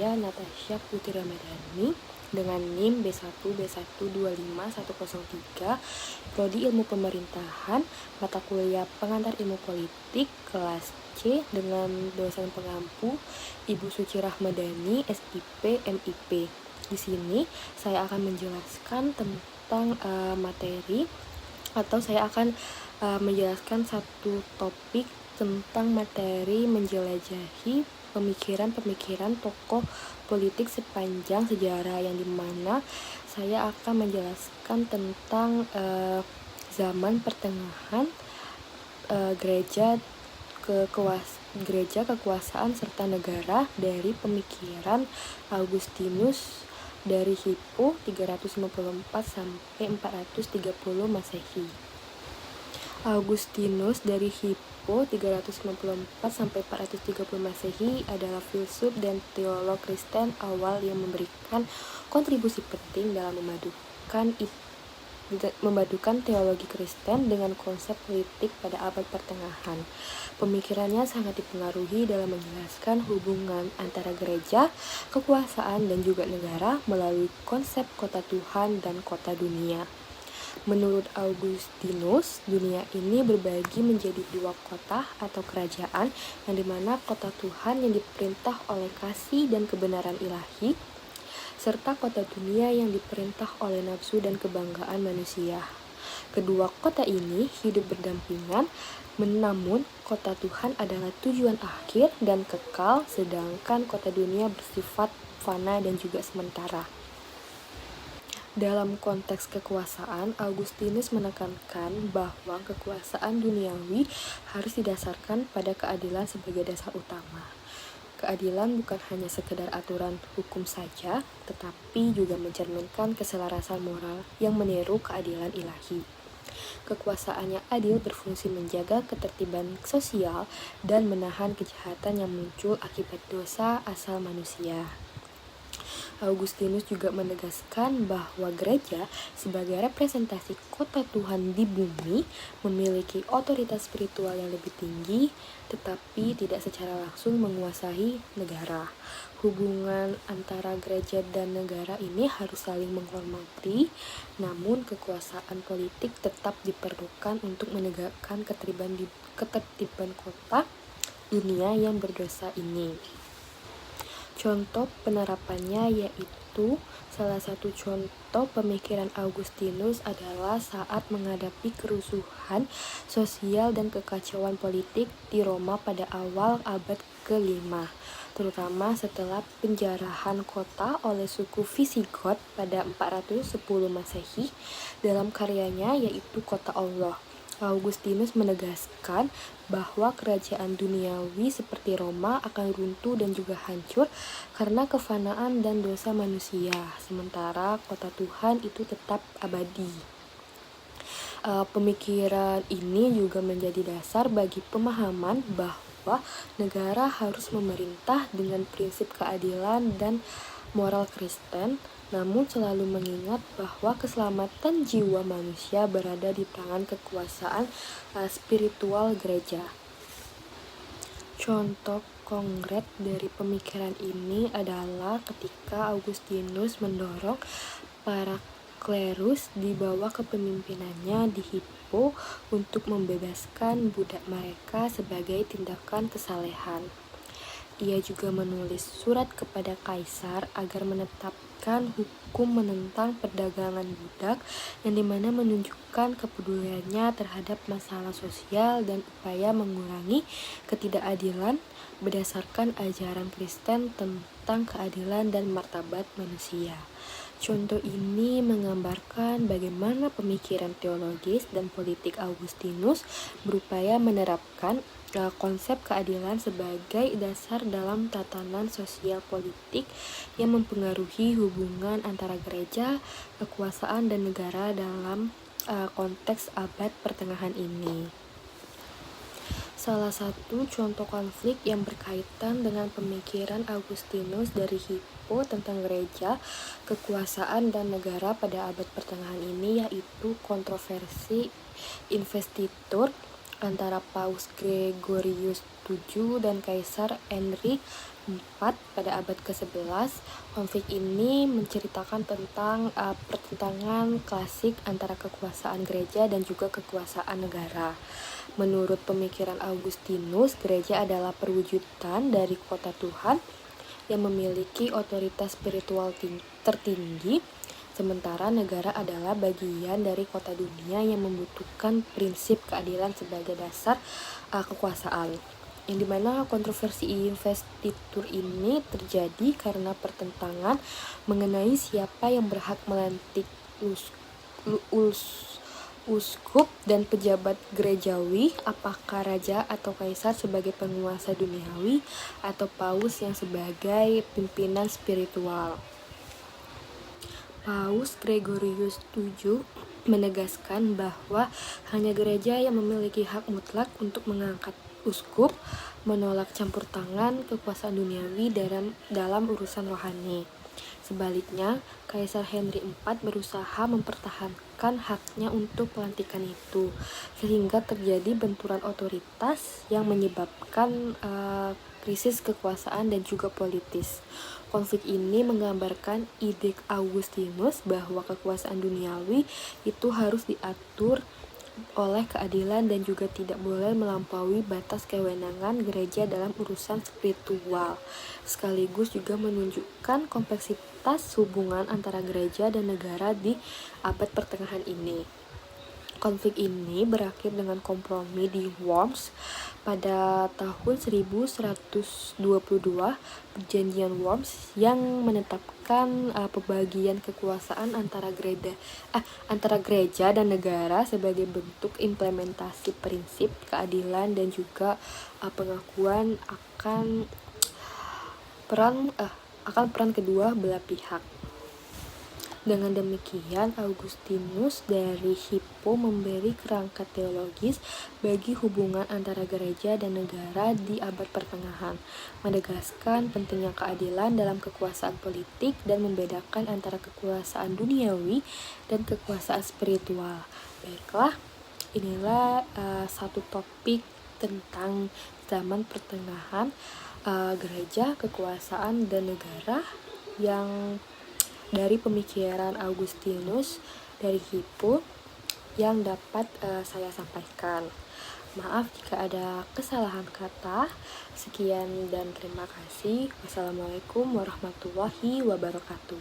saya Natasha Putri Ramadhani dengan NIM B1B125103, Prodi Ilmu Pemerintahan, mata kuliah Pengantar Ilmu Politik, kelas C, dengan dosen pengampu Ibu Suci Ramadhani, SIP, MIP. Di sini saya akan menjelaskan tentang materi, atau saya akan menjelaskan satu topik tentang materi menjelajahi pemikiran-pemikiran tokoh politik sepanjang sejarah, yang dimana saya akan menjelaskan tentang zaman pertengahan, gereja kekuasaan serta negara dari pemikiran Augustinus dari Hippo 354 sampai 430 Masehi. Augustinus dari Hippo 354 sampai 430 Masehi adalah filsuf dan teolog Kristen awal yang memberikan kontribusi penting dalam memadukan teologi Kristen dengan konsep politik pada abad pertengahan. Pemikirannya sangat dipengaruhi dalam menjelaskan hubungan antara gereja, kekuasaan, dan juga negara melalui konsep kota Tuhan dan kota dunia. Menurut Augustinus, dunia ini berbagi menjadi dua kota atau kerajaan, yang dimana kota Tuhan yang diperintah oleh kasih dan kebenaran ilahi, serta kota dunia yang diperintah oleh nafsu dan kebanggaan manusia. Kedua kota ini hidup berdampingan, namun kota Tuhan adalah tujuan akhir dan kekal, sedangkan kota dunia bersifat fana dan juga sementara. Dalam konteks kekuasaan, Augustinus menekankan bahwa kekuasaan duniawi harus didasarkan pada keadilan sebagai dasar utama. Keadilan bukan hanya sekedar aturan hukum saja, tetapi juga mencerminkan keselarasan moral yang meniru keadilan ilahi. Kekuasaan yang adil berfungsi menjaga ketertiban sosial dan menahan kejahatan yang muncul akibat dosa asal manusia. Augustinus juga menegaskan bahwa gereja sebagai representasi kota Tuhan di bumi memiliki otoritas spiritual yang lebih tinggi, tetapi tidak secara langsung menguasai negara. Hubungan antara gereja dan negara ini harus saling menghormati, namun kekuasaan politik tetap diperlukan untuk menegakkan ketertiban kota dunia yang berdosa ini. Contoh penerapannya yaitu salah satu contoh pemikiran Augustinus adalah saat menghadapi kerusuhan sosial dan kekacauan politik di Roma pada awal abad ke-5, terutama setelah penjarahan kota oleh suku Visigoth pada 410 Masehi. Dalam karyanya yaitu Kota Allah, Augustinus menegaskan bahwa kerajaan duniawi seperti Roma akan runtuh dan juga hancur karena kefanaan dan dosa manusia, sementara kota Tuhan itu tetap abadi. Pemikiran ini juga menjadi dasar bagi pemahaman bahwa negara harus memerintah dengan prinsip keadilan dan moral Kristen, namun selalu mengingat bahwa keselamatan jiwa manusia berada di tangan kekuasaan spiritual gereja. Contoh konkret dari pemikiran ini adalah ketika Augustinus mendorong para klerus di bawah kepemimpinannya di Hippo untuk membebaskan budak mereka sebagai tindakan kesalehan. Ia juga menulis surat kepada kaisar agar menetapkan hukum menentang perdagangan budak, yang dimana menunjukkan kepeduliannya terhadap masalah sosial dan upaya mengurangi ketidakadilan berdasarkan ajaran Kristen tentang keadilan dan martabat manusia. Contoh ini menggambarkan bagaimana pemikiran teologis dan politik Augustinus berupaya menerapkan konsep keadilan sebagai dasar dalam tatanan sosial politik yang mempengaruhi hubungan antara gereja, kekuasaan, dan negara dalam konteks abad pertengahan ini. Salah satu contoh konflik yang berkaitan dengan pemikiran Augustinus dari Hippo tentang gereja, kekuasaan, dan negara pada abad pertengahan ini yaitu kontroversi investitur antara Paus Gregorius VII dan Kaisar Henry IV pada abad ke-11. Konflik ini menceritakan tentang pertentangan klasik antara kekuasaan gereja dan juga kekuasaan negara. Menurut pemikiran Augustinus, gereja adalah perwujudan dari kota Tuhan yang memiliki otoritas spiritual tertinggi, sementara negara adalah bagian dari kota dunia yang membutuhkan prinsip keadilan sebagai dasar kekuasaan. Yang dimana kontroversi investitur ini terjadi karena pertentangan mengenai siapa yang berhak melantik uskup dan pejabat gerejawi, apakah raja atau kaisar sebagai penguasa duniawi atau paus yang sebagai pimpinan spiritual. Paus Gregorius VII menegaskan bahwa hanya gereja yang memiliki hak mutlak untuk mengangkat uskup, menolak campur tangan kekuasaan duniawi dalam urusan rohani. Sebaliknya, Kaisar Henry IV berusaha mempertahankan haknya untuk pelantikan itu, sehingga terjadi benturan otoritas yang menyebabkan krisis kekuasaan dan juga politis. Konflik ini menggambarkan ide Augustinus bahwa kekuasaan duniawi itu harus diatur oleh keadilan dan juga tidak boleh melampaui batas kewenangan gereja dalam urusan spiritual. Sekaligus juga menunjukkan kompleksitas hubungan antara gereja dan negara di abad pertengahan ini. Konflik ini berakhir dengan kompromi di Worms pada tahun 1122, Perjanjian Worms yang menetapkan pembagian kekuasaan antara gereja dan negara sebagai bentuk implementasi prinsip keadilan dan juga pengakuan akan peran kedua belah pihak. Dengan demikian, Augustinus dari Hippo memberi kerangka teologis bagi hubungan antara gereja dan negara di abad pertengahan, menegaskan pentingnya keadilan dalam kekuasaan politik dan membedakan antara kekuasaan duniawi dan kekuasaan spiritual. Baiklah, inilah satu topik tentang zaman pertengahan, gereja, kekuasaan, dan negara yang dari pemikiran Augustinus dari Hippo yang dapat saya sampaikan. Maaf jika ada kesalahan kata. Sekian dan terima kasih. Wassalamualaikum warahmatullahi wabarakatuh.